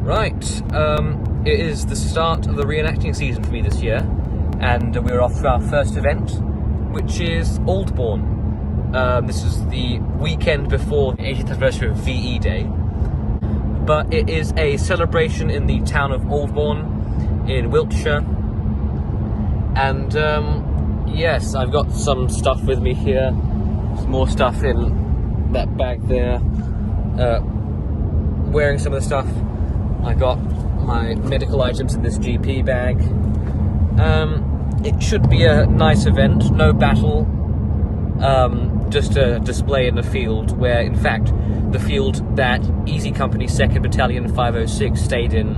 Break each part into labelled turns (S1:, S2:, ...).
S1: Right, it is the start of the reenacting season for me this year, and we're off to our first event, which is Aldbourne. This is the weekend before the 80th anniversary of VE-day, but it is a celebration in the town of Aldbourne in Wiltshire, and yes, I've got some stuff with me here, some more stuff in that bag there, wearing some of the stuff. I got my medical items in this GP bag. It should be a nice event, no battle, just a display in the field where, in fact, the field that Easy Company 2nd Battalion 506 stayed in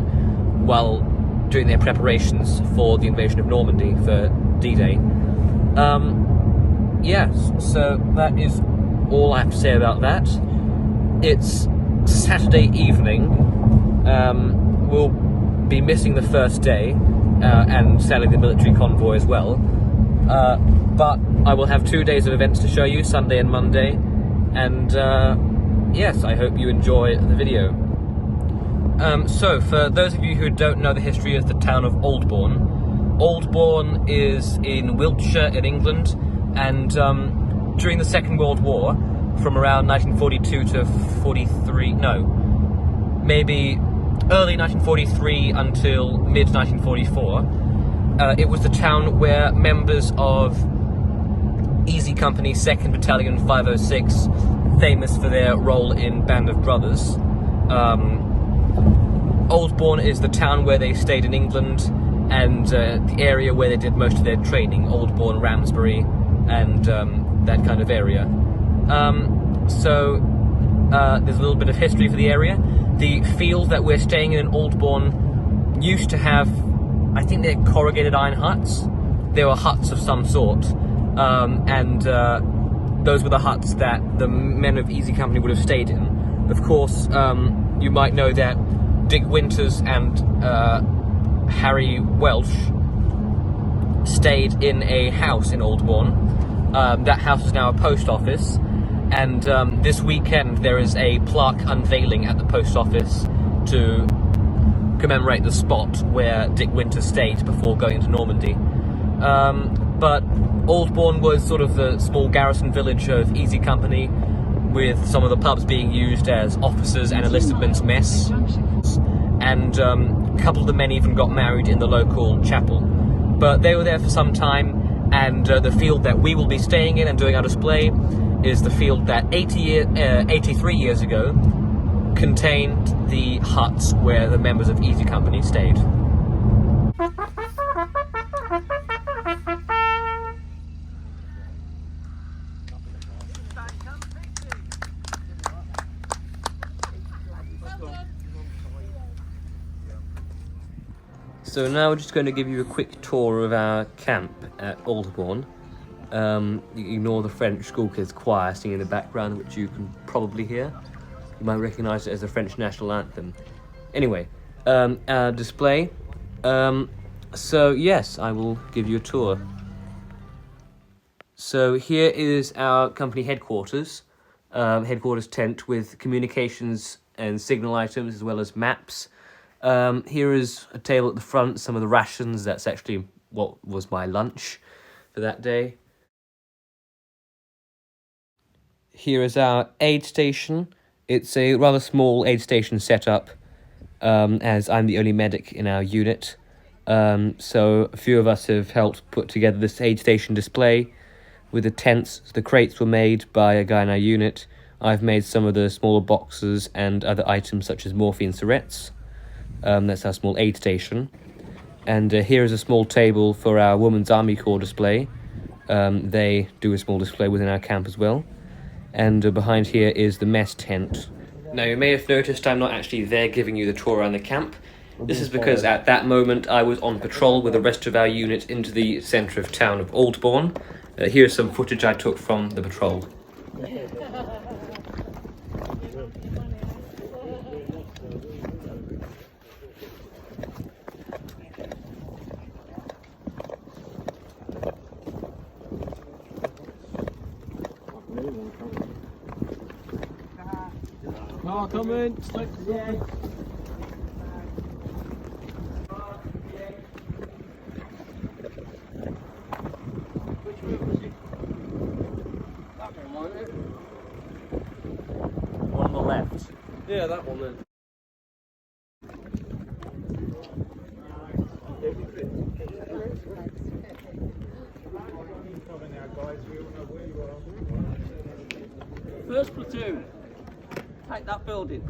S1: while doing their preparations for the invasion of Normandy for D-Day. Yes, so that is all I have to say about that. It's Saturday evening. We'll be missing the first day and sadly the military convoy as well, but I will have 2 days of events to show you, Sunday and Monday, and yes, I hope you enjoy the video. So for those of you who don't know the history of the town of Aldbourne, Aldbourne is in Wiltshire in England, and during the Second World War, from around 1942 to 43, no, maybe early 1943 until mid-1944, it was the town where members of Easy Company 2nd Battalion 506, famous for their role in Band of Brothers. Aldbourne is the town where they stayed in England, and the area where they did most of their training, Aldbourne, Ramsbury, and that kind of area. So there's a little bit of history for the area. The field that we're staying in Aldbourne used to have, I think they're corrugated iron huts. They were huts of some sort, and those were the huts that the men of Easy Company would have stayed in. Of course, you might know that Dick Winters and Harry Welsh stayed in a house in Aldbourne. That house is now a post office. And this weekend there is a plaque unveiling at the post office to commemorate the spot where Dick Winters stayed before going to Normandy. But Aldbourne was sort of the small garrison village of Easy Company, with some of the pubs being used as officers' and enlistment's mess. And a couple of the men even got married in the local chapel. But they were there for some time, and the field that we will be staying in and doing our display is the field that 83 years ago contained the huts where the members of Easy Company stayed. So now we're just going to give you a quick tour of our camp at Aldbourne. You ignore the French school kids choir singing in the background, which you can probably hear. You might recognise it as the French national anthem. Anyway, our display. So yes, I will give you a tour. So here is our company headquarters. Headquarters tent with communications and signal items as well as maps. Here is a table at the front, some of the rations. That's actually what was my lunch for that day. Here is our aid station. It's a rather small aid station setup, as I'm the only medic in our unit. So a few of us have helped put together this aid station display with the tents. The crates were made by a guy in our unit. I've made some of the smaller boxes and other items such as morphine syringes. That's our small aid station. And here is a small table for our Women's Army Corps display. They do a small display within our camp as well. And behind here is the mess tent. Now you may have noticed I'm not actually there giving you the tour around the camp. This is because at that moment I was on patrol with the rest of our unit into the centre of town of Aldbourne. Here's some footage I took from the patrol.
S2: Oh, come in.
S1: Yeah, that one then.
S2: First platoon, take that building.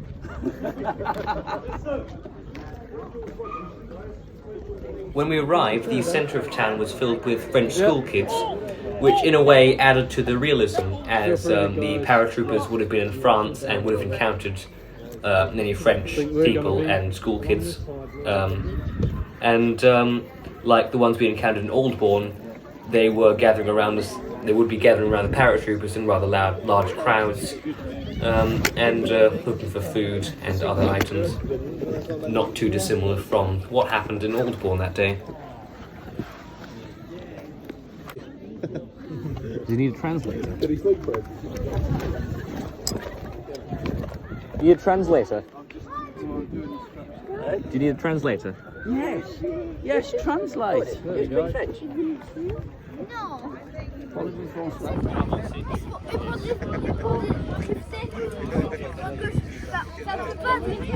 S1: When we arrived, the centre of town was filled with French school kids, which in a way added to the realism, as the paratroopers would have been in France and would have encountered many French people and school kids. Like the ones we encountered in Aldbourne, they were gathering around us. They would be gathering around the paratroopers in rather large crowds, looking for food and other items, not too dissimilar from what happened in Aldbourne that day. Do you need a translator? Do you need a translator? Do you need a translator?
S2: Yes, yes, translate.
S1: There you go.
S3: Non.
S2: Parlez-vous français?
S3: Ça peut pas venir.